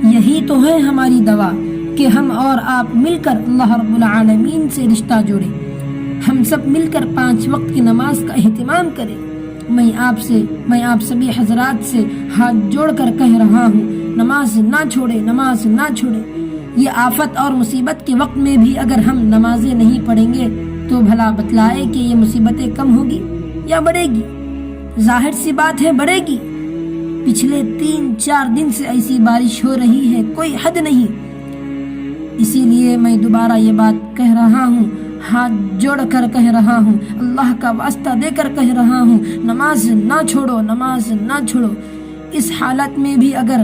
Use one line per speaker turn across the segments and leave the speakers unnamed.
یہی تو ہے ہماری دوا کہ ہم اور آپ مل کر اللہ رب العالمین سے رشتہ جوڑیں، ہم سب مل کر 5 وقت کی نماز کا اہتمام کریں۔ میں آپ سبھی حضرات سے ہاتھ جوڑ کر کہہ رہا ہوں، نماز نہ چھوڑے، نماز نہ چھوڑے۔ یہ آفت اور مصیبت کے وقت میں بھی اگر ہم نمازیں نہیں پڑھیں گے تو بھلا بتلائے کہ یہ مصیبتیں کم ہوگی یا بڑھے گی؟ ظاہر سی بات ہے بڑھے گی۔ پچھلے 3-4 دن سے ایسی بارش ہو رہی ہے، کوئی حد نہیں۔ اسی لیے میں دوبارہ یہ بات کہہ رہا ہوں، ہاتھ جوڑ کر کہہ رہا ہوں، اللہ کا واسطہ دے کر کہہ رہا ہوں، نماز نہ چھوڑو، نماز نہ چھوڑو۔ اس حالت میں بھی اگر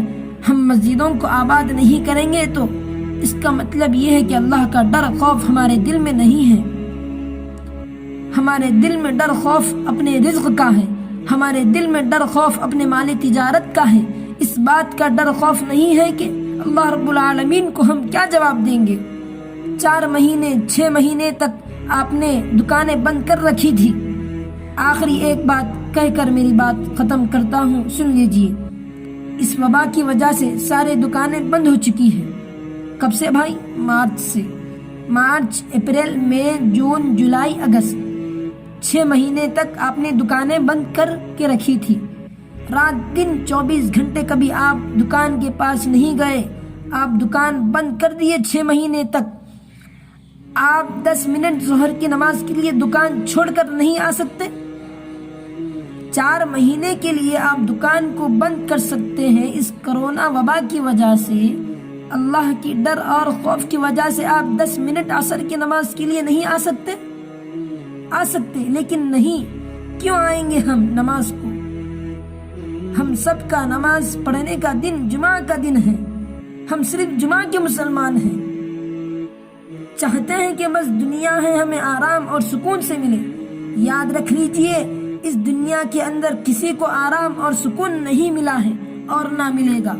ہم مسجدوں کو آباد نہیں کریں گے تو اس کا مطلب یہ ہے کہ اللہ کا ڈر خوف ہمارے دل میں نہیں ہے۔ ہمارے دل میں ڈر خوف اپنے رزق کا ہے، ہمارے دل میں ڈر خوف اپنے مال تجارت کا ہے۔ اس بات کا ڈر خوف نہیں ہے کہ اللہ رب العالمین کو ہم کیا جواب دیں گے۔ 4 مہینے 6 مہینے تک آپ نے دکانیں بند کر رکھی تھی۔ آخری ایک بات کہہ کر میری بات ختم کرتا ہوں، سن لیجئے۔ اس وبا کی وجہ سے سارے دکانیں بند ہو چکی ہیں۔ کب سے بھائی؟ مارچ سے۔ مارچ، اپریل، مئی، جون، جولائی، اگست، 6 مہینے تک آپ نے دکانیں بند کر کے رکھی تھی۔ رات دن 24 گھنٹے کبھی آپ دکان کے پاس نہیں گئے، آپ دکان بند کر دیے 6 مہینے تک۔ آپ 10 منٹ ظہر کی نماز کے لیے دکان چھوڑ کر نہیں آ سکتے؟ 4 مہینے کے لیے آپ دکان کو بند کر سکتے ہیں۔ اس کرونا وبا کی وجہ سے، اللہ کی ڈر اور خوف کی وجہ سے آپ 10 منٹ عصر کی نماز کے لیے نہیں آ سکتے؟ آ سکتے، لیکن نہیں۔ کیوں آئیں گے ہم نماز کو؟ ہم سب کا نماز پڑھنے کا دن جمعہ کا دن ہے، ہم صرف جمعہ کے مسلمان ہیں۔ چاہتے ہیں کہ بس دنیا ہے ہمیں آرام اور سکون سے ملے۔ یاد رکھ لیجئے، اس دنیا کے اندر کسی کو آرام اور سکون نہیں ملا ہے اور نہ ملے گا۔